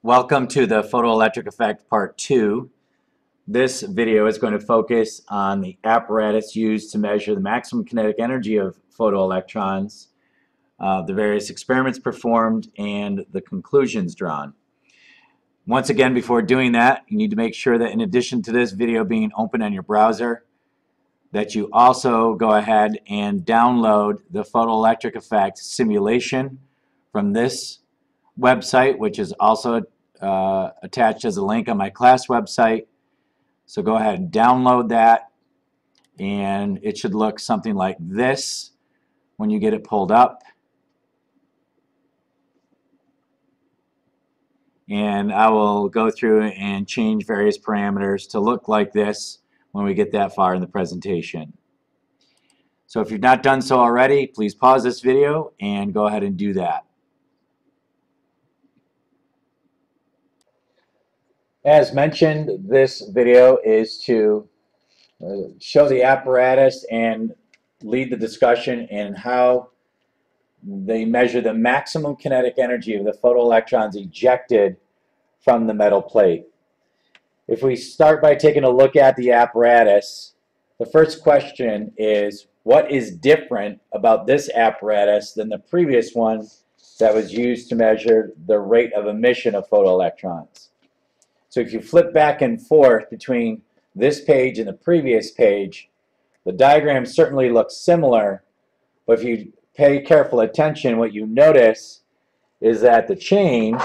Welcome to the photoelectric effect part 2. This video is going to focus on the apparatus used to measure the maximum kinetic energy of photoelectrons, the various experiments performed, and the conclusions drawn. Once again, before doing that, you need to make sure that in addition to this video being open on your browser, that you also go ahead and download the photoelectric effect simulation from this website, which is also attached as a link on my class website. So go ahead and download that, and it should look something like this when you get it pulled up. And I will go through and change various parameters to look like this when we get that far in the presentation. So if you've not done so already, please pause this video and go ahead and do that. As mentioned, this video is to show the apparatus and lead the discussion in how they measure the maximum kinetic energy of the photoelectrons ejected from the metal plate. If we start by taking a look at the apparatus, the first question is, what is different about this apparatus than the previous one that was used to measure the rate of emission of photoelectrons? So if you flip back and forth between this page and the previous page, the diagram certainly looks similar, but if you pay careful attention, what you notice is that the change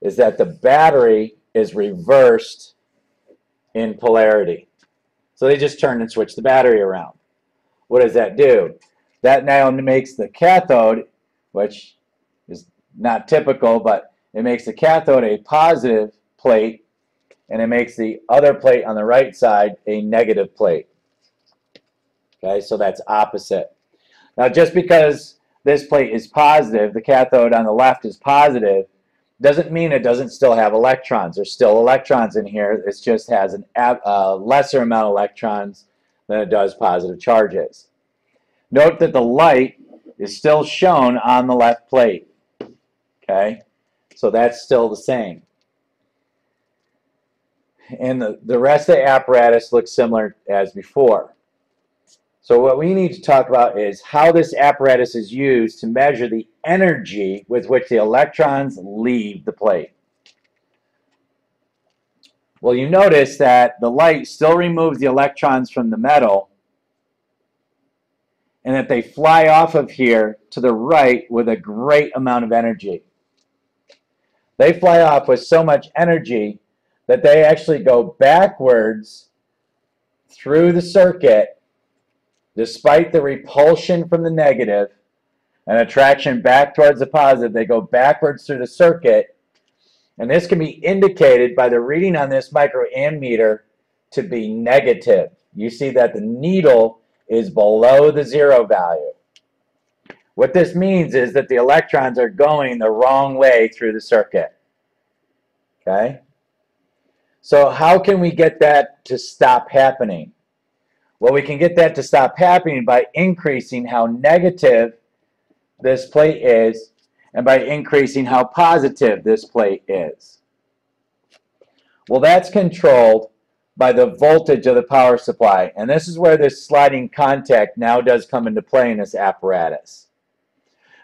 is that the battery is reversed in polarity. So they just turn and switch the battery around. What does that do? That now makes the cathode, which is not typical, but it makes the cathode a positive plate, and it makes the other plate on the right side a negative plate. Okay, so that's opposite. Now, just because this plate is positive, the cathode on the left is positive, doesn't mean it doesn't still have electrons. There's still electrons in here. It just has a lesser amount of electrons than it does positive charges. Note that the light is still shown on the left plate. Okay, so that's still the same. And the rest of the apparatus looks similar as before. So what we need to talk about is how this apparatus is used to measure the energy with which the electrons leave the plate. Well, you notice that the light still removes the electrons from the metal, and that they fly off of here to the right with a great amount of energy. They fly off with so much energy that they actually go backwards through the circuit despite the repulsion from the negative and attraction back towards the positive. They go backwards through the circuit, and this can be indicated by the reading on this microammeter to be negative. You see that the needle is below the zero value. What this means is that the electrons are going the wrong way through the circuit. Okay? So how can we get that to stop happening? Well, we can get that to stop happening by increasing how negative this plate is and by increasing how positive this plate is. Well, that's controlled by the voltage of the power supply, and this is where this sliding contact now does come into play in this apparatus.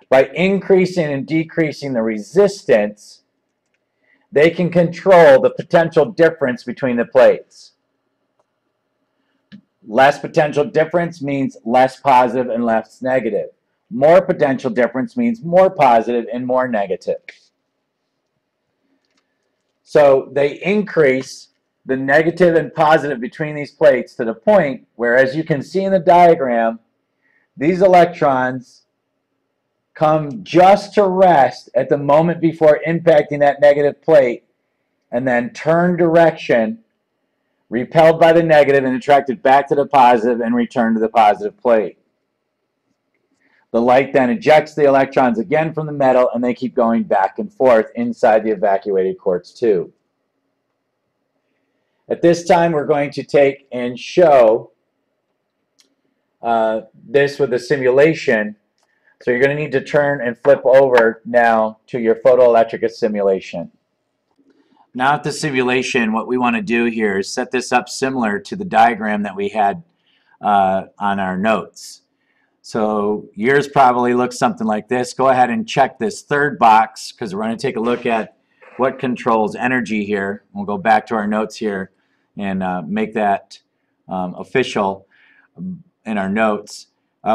By increasing and decreasing the resistance, they can control the potential difference between the plates. Less potential difference means less positive and less negative. More potential difference means more positive and more negative. So they increase the negative and positive between these plates to the point where, as you can see in the diagram, these electrons come just to rest at the moment before impacting that negative plate, and then turn direction, repelled by the negative and attracted back to the positive and return to the positive plate. The light then ejects the electrons again from the metal, and they keep going back and forth inside the evacuated quartz tube. At this time, we're going to take and show this with a simulation. So you're going to need to turn and flip over now to your photoelectric simulation. now at the simulation, what we want to do here is set this up similar to the diagram that we had on our notes. So yours probably looks something like this. Go ahead and check this third box because we're going to take a look at what controls energy here. We'll go back to our notes here and make that official in our notes.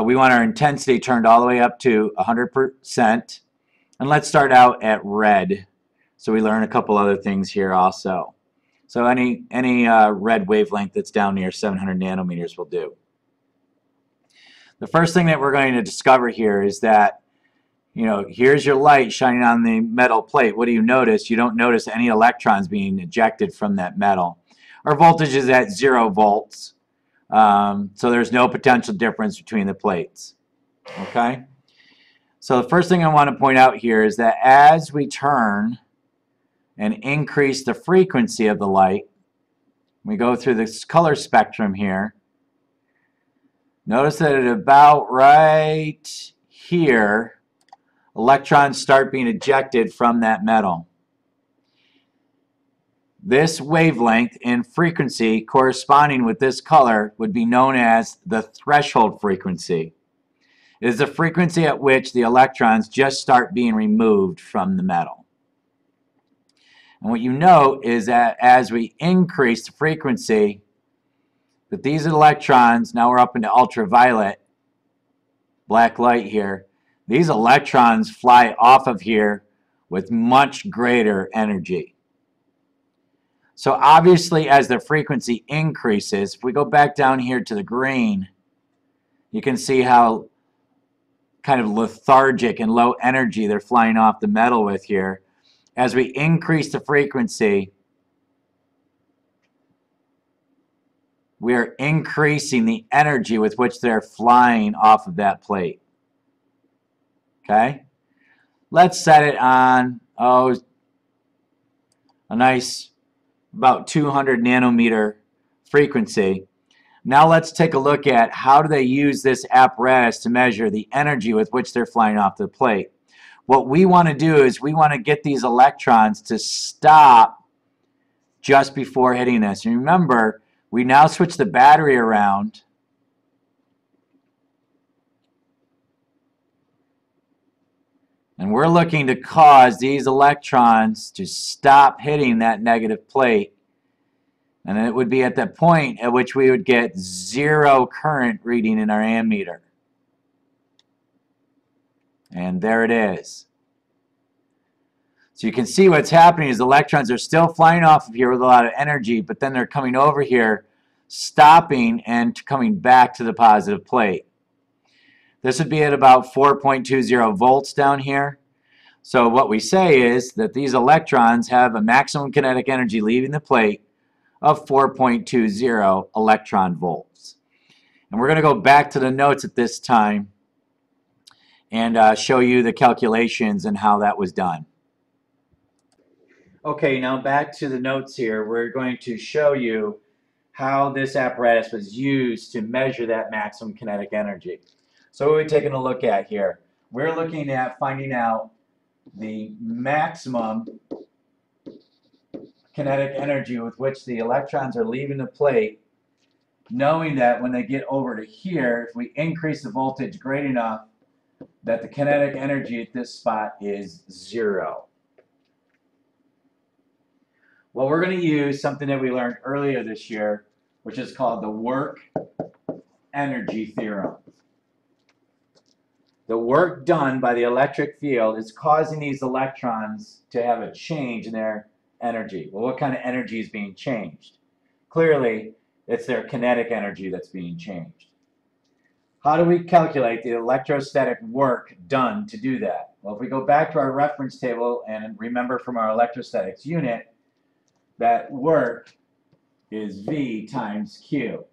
We want our intensity turned all the way up to 100%. And let's start out at red. So we learn a couple other things here also. So any red wavelength that's down near 700 nanometers will do. The first thing that we're going to discover here is that, here's your light shining on the metal plate. What do you notice? You don't notice any electrons being ejected from that metal. Our voltage is at 0 volts, so there's no potential difference between the plates. Okay? So the first thing I want to point out here is that as we turn and increase the frequency of the light, we go through this color spectrum here. Notice that at about right here, electrons start being ejected from that metal. This wavelength and frequency corresponding with this color would be known as the threshold frequency. It is the frequency at which the electrons just start being removed from the metal. And what you note is that as we increase the frequency, that these electrons, now we're up into ultraviolet, black light here, these electrons fly off of here with much greater energy. So obviously as the frequency increases, if we go back down here to the green, you can see how kind of lethargic and low energy they're flying off the metal with here. As we increase the frequency, we are increasing the energy with which they're flying off of that plate. Okay? Let's set it on, a nice about 200 nanometer frequency. Now let's take a look at how do they use this apparatus to measure the energy with which they're flying off the plate. What we want to do is we want to get these electrons to stop just before hitting this. And remember, we now switch the battery around. And we're looking to cause these electrons to stop hitting that negative plate. And it would be at that point at which we would get 0 current reading in our ammeter. And there it is. So you can see what's happening is the electrons are still flying off of here with a lot of energy, but then they're coming over here, stopping and coming back to the positive plate. This would be at about 4.20 volts down here. So what we say is that these electrons have a maximum kinetic energy leaving the plate of 4.20 electron volts. And we're going to go back to the notes at this time and show you the calculations and how that was done. Okay, now back to the notes here. We're going to show you how this apparatus was used to measure that maximum kinetic energy. So what are we taking a look at here? We're looking at finding out the maximum kinetic energy with which the electrons are leaving the plate, knowing that when they get over to here, if we increase the voltage great enough, that the kinetic energy at this spot is 0. Well, we're going to use something that we learned earlier this year, which is called the work-energy theorem. The work done by the electric field is causing these electrons to have a change in their energy. Well, what kind of energy is being changed? Clearly, it's their kinetic energy that's being changed. How do we calculate the electrostatic work done to do that? Well, if we go back to our reference table and remember from our electrostatics unit, that work is V times Q.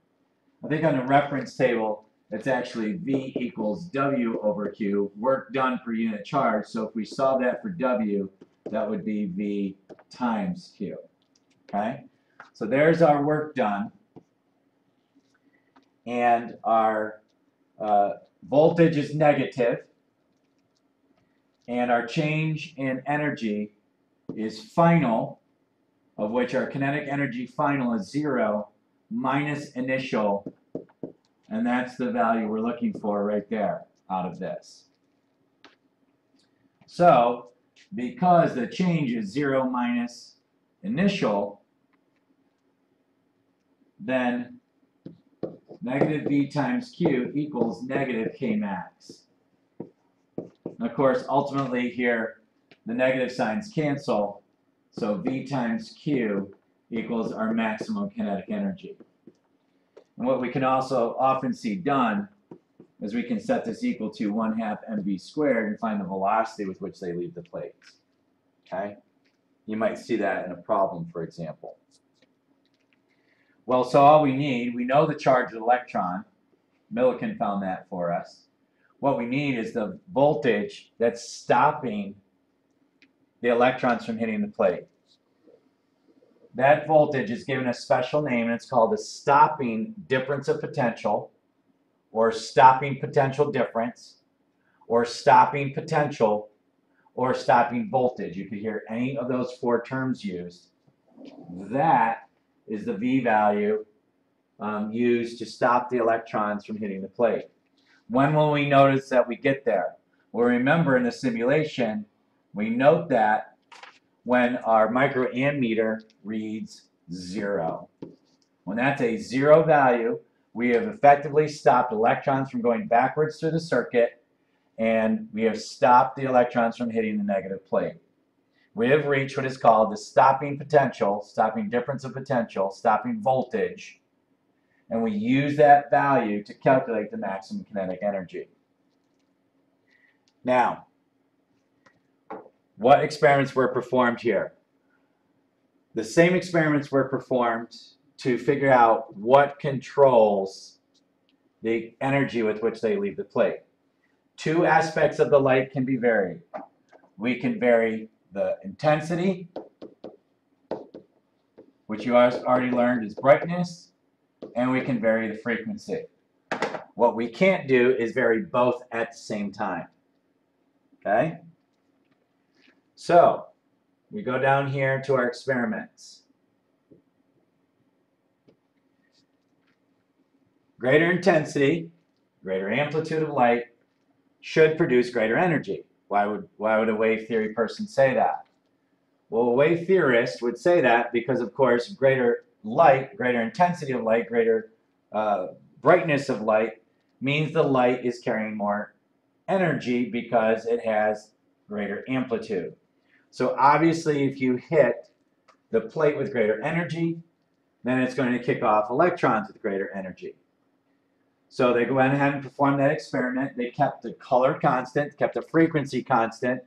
I think on the reference table, it's actually V equals W over Q, work done per unit charge. So if we solve that for W, that would be V times Q. Okay? So there's our work done. And our voltage is negative. And our change in energy is final of which our kinetic energy final is 0 minus initial, and that's the value we're looking for right there out of this. So, because the change is 0 minus initial, then negative V times Q equals negative K max. And of course, ultimately here, the negative signs cancel, so V times Q equals our maximum kinetic energy. And what we can also often see done is we can set this equal to 1/2 mv squared and find the velocity with which they leave the plates. Okay? You might see that in a problem, for example. Well, so all we need, we know the charge of the electron. Millikan found that for us. What we need is the voltage that's stopping the electrons from hitting the plate. That voltage is given a special name, and it's called the stopping difference of potential, or stopping potential difference, or stopping potential, or stopping voltage. You could hear any of those four terms used. That is the V value used to stop the electrons from hitting the plate. When will we notice that we get there? Well, remember in the simulation, we note that when our microammeter reads 0. When that's a 0 value, we have effectively stopped electrons from going backwards through the circuit, and we have stopped the electrons from hitting the negative plate. We have reached what is called the stopping potential, stopping difference of potential, stopping voltage, and we use that value to calculate the maximum kinetic energy. Now, what experiments were performed here? The same experiments were performed to figure out what controls the energy with which they leave the plate. Two aspects of the light can be varied. We can vary the intensity, which you already learned is brightness, and we can vary the frequency. What we can't do is vary both at the same time. Okay? So, we go down here to our experiments. Greater intensity, greater amplitude of light should produce greater energy. Why would a wave theory person say that? Well, a wave theorist would say that because, of course, greater light, greater intensity of light, greater brightness of light means the light is carrying more energy because it has greater amplitude. So obviously, if you hit the plate with greater energy, then it's going to kick off electrons with greater energy. So they went ahead and performed that experiment. They kept the color constant, kept the frequency constant.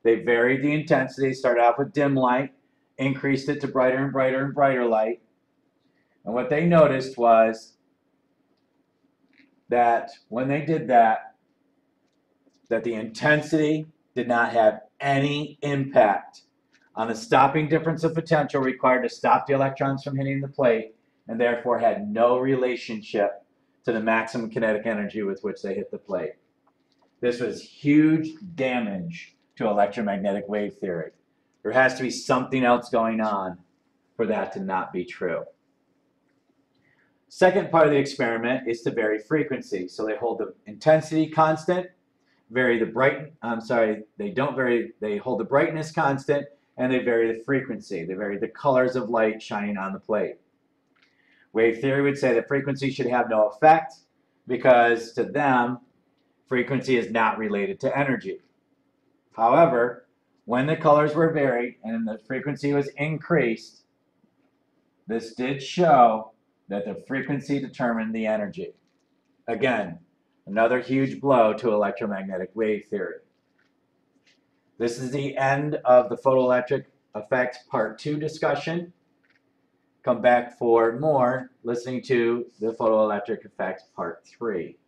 They varied the intensity, started off with dim light, increased it to brighter and brighter and brighter light. And what they noticed was that when they did that, that the intensity did not have any impact on the stopping difference of potential required to stop the electrons from hitting the plate, and therefore had no relationship to the maximum kinetic energy with which they hit the plate. This was huge damage to electromagnetic wave theory. There has to be something else going on for that to not be true. Second part of the experiment is to vary frequency. So they hold the intensity constant, they hold the brightness constant, and they vary the frequency. They vary the colors of light shining on the plate. Wave theory would say that frequency should have no effect because to them, frequency is not related to energy. However, when the colors were varied and the frequency was increased, this did show that the frequency determined the energy. Again, another huge blow to electromagnetic wave theory. This is the end of the photoelectric effect part 2 discussion. Come back for more listening to the photoelectric effect part 3.